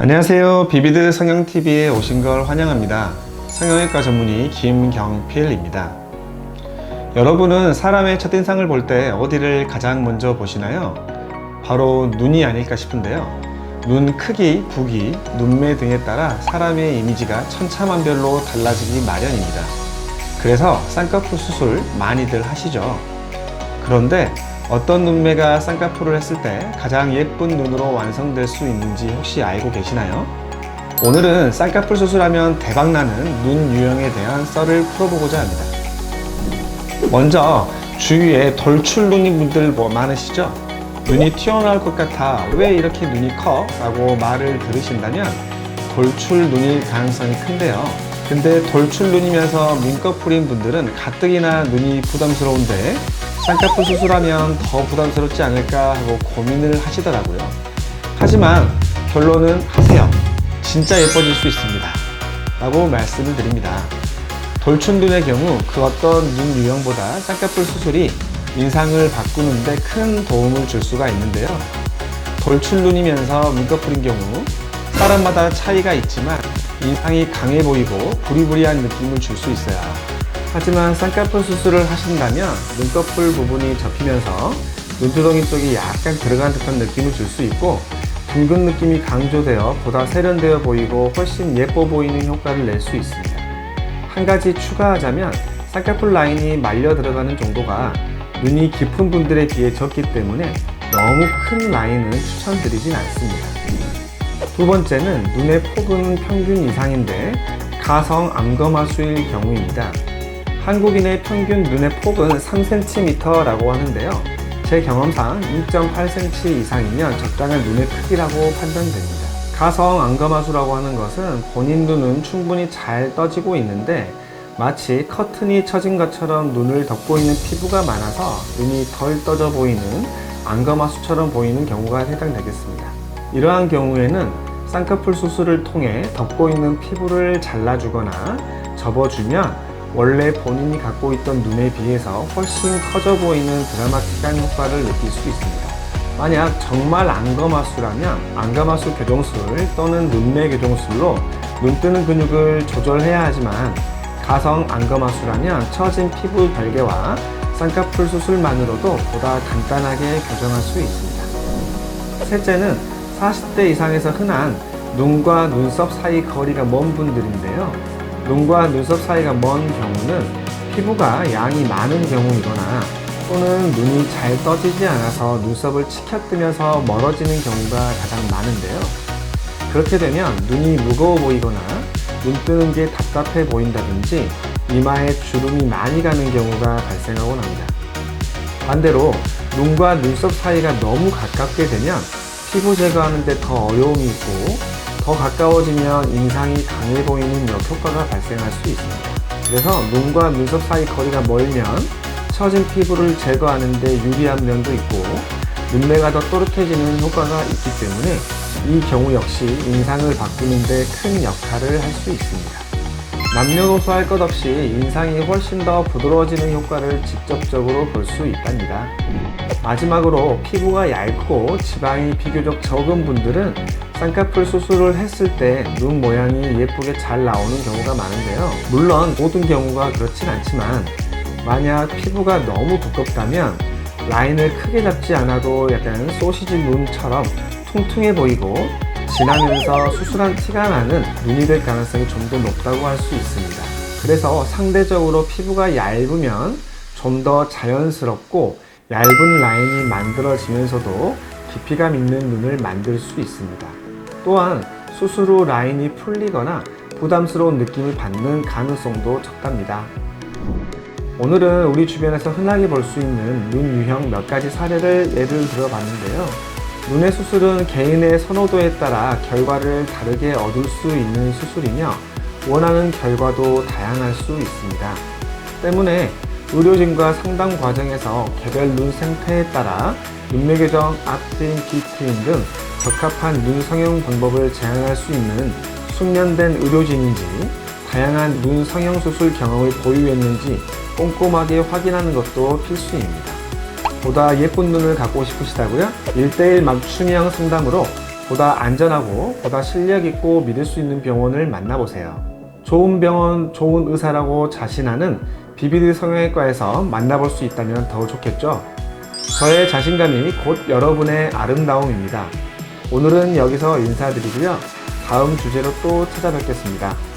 안녕하세요. 비비드 성형TV에 오신 걸 환영합니다. 성형외과 전문의 김경필입니다. 여러분은 사람의 첫인상을 볼 때 어디를 가장 먼저 보시나요? 바로 눈이 아닐까 싶은데요. 눈 크기, 부기, 눈매 등에 따라 사람의 이미지가 천차만별로 달라지기 마련입니다. 그래서 쌍꺼풀 수술 많이들 하시죠. 그런데 어떤 눈매가 쌍꺼풀을 했을 때 가장 예쁜 눈으로 완성될 수 있는지 혹시 알고 계시나요? 오늘은 쌍꺼풀 수술하면 대박나는 눈 유형에 대한 썰을 풀어보고자 합니다. 먼저 주위에 돌출눈인 분들 많으시죠? 눈이 튀어나올 것 같아 왜 이렇게 눈이 커? 라고 말을 들으신다면 돌출눈일 가능성이 큰데요. 근데 돌출눈이면서 민꺼풀인 분들은 가뜩이나 눈이 부담스러운데 쌍꺼풀 수술하면 더 부담스럽지 않을까 하고 고민을 하시더라고요. 하지만 결론은 하세요. 진짜 예뻐질 수 있습니다. 라고 말씀을 드립니다. 돌출눈의 경우 그 어떤 눈 유형보다 쌍꺼풀 수술이 인상을 바꾸는데 큰 도움을 줄 수가 있는데요. 돌출눈이면서 민꺼풀인 경우 사람마다 차이가 있지만 인상이 강해 보이고 부리부리한 느낌을 줄 수 있어요. 하지만 쌍꺼풀 수술을 하신다면 눈꺼풀 부분이 접히면서 눈두덩이 쪽이 약간 들어간 듯한 느낌을 줄 수 있고 둥근 느낌이 강조되어 보다 세련되어 보이고 훨씬 예뻐 보이는 효과를 낼 수 있습니다. 한 가지 추가하자면 쌍꺼풀 라인이 말려 들어가는 정도가 눈이 깊은 분들에 비해 적기 때문에 너무 큰 라인은 추천드리진 않습니다. 두 번째는 눈의 폭은 평균 이상인데 가성 암거마수일 경우입니다. 한국인의 평균 눈의 폭은 3cm라고 하는데요. 제 경험상 2.8cm 이상이면 적당한 눈의 크기라고 판단됩니다. 가성 안검하수라고 하는 것은 본인 눈은 충분히 잘 떠지고 있는데 마치 커튼이 쳐진 것처럼 눈을 덮고 있는 피부가 많아서 눈이 덜 떠져 보이는 안검하수처럼 보이는 경우가 해당되겠습니다. 이러한 경우에는 쌍꺼풀 수술을 통해 덮고 있는 피부를 잘라주거나 접어주면 원래 본인이 갖고 있던 눈에 비해서 훨씬 커져 보이는 드라마틱한 효과를 느낄 수 있습니다. 만약 정말 안검하수라면 안검하수 교정술 또는 눈매 교정술로 눈 뜨는 근육을 조절해야 하지만 가성 안검하수라면 처진 피부 별개와 쌍꺼풀 수술만으로도 보다 간단하게 교정할 수 있습니다. 셋째는 40대 이상에서 흔한 눈과 눈썹 사이 거리가 먼 분들인데요. 눈과 눈썹 사이가 먼 경우는 피부가 양이 많은 경우이거나 또는 눈이 잘 떠지지 않아서 눈썹을 치켜뜨면서 멀어지는 경우가 가장 많은데요. 그렇게 되면 눈이 무거워 보이거나 눈 뜨는 게 답답해 보인다든지 이마에 주름이 많이 가는 경우가 발생하곤 합니다. 반대로 눈과 눈썹 사이가 너무 가깝게 되면 피부 제거하는 데 더 어려움이 있고 더 가까워지면 인상이 강해 보이는 역효과가 발생할 수 있습니다. 그래서 눈과 눈썹 사이 거리가 멀면 처진 피부를 제거하는 데 유리한 면도 있고 눈매가 더 또렷해지는 효과가 있기 때문에 이 경우 역시 인상을 바꾸는 데 큰 역할을 할 수 있습니다. 남녀노소 할 것 없이 인상이 훨씬 더 부드러워지는 효과를 직접적으로 볼 수 있답니다. 마지막으로 피부가 얇고 지방이 비교적 적은 분들은 쌍꺼풀 수술을 했을 때 눈 모양이 예쁘게 잘 나오는 경우가 많은데요. 물론 모든 경우가 그렇진 않지만 만약 피부가 너무 두껍다면 라인을 크게 잡지 않아도 약간 소시지 눈처럼 퉁퉁해 보이고 진하면서 수술한 티가 나는 눈이 될 가능성이 좀 더 높다고 할 수 있습니다. 그래서 상대적으로 피부가 얇으면 좀 더 자연스럽고 얇은 라인이 만들어지면서도 깊이감 있는 눈을 만들 수 있습니다. 또한 수술 후 라인이 풀리거나 부담스러운 느낌을 받는 가능성도 적답니다. 오늘은 우리 주변에서 흔하게 볼 수 있는 눈 유형 몇 가지 사례를 예를 들어 봤는데요. 눈의 수술은 개인의 선호도에 따라 결과를 다르게 얻을 수 있는 수술이며 원하는 결과도 다양할 수 있습니다. 때문에 의료진과 상담 과정에서 개별 눈 상태에 따라 눈매 교정, 앞트임, 뒤트임 등 적합한 눈 성형 방법을 제안할 수 있는 숙련된 의료진인지 다양한 눈 성형 수술 경험을 보유했는지 꼼꼼하게 확인하는 것도 필수입니다. 보다 예쁜 눈을 갖고 싶으시다고요? 1:1 맞춤형 상담으로 보다 안전하고 보다 실력 있고 믿을 수 있는 병원을 만나보세요. 좋은 병원, 좋은 의사라고 자신하는 BBD 성형외과에서 만나볼 수 있다면 더 좋겠죠? 저의 자신감이 곧 여러분의 아름다움입니다. 오늘은 여기서 인사드리고요. 다음 주제로 또 찾아뵙겠습니다.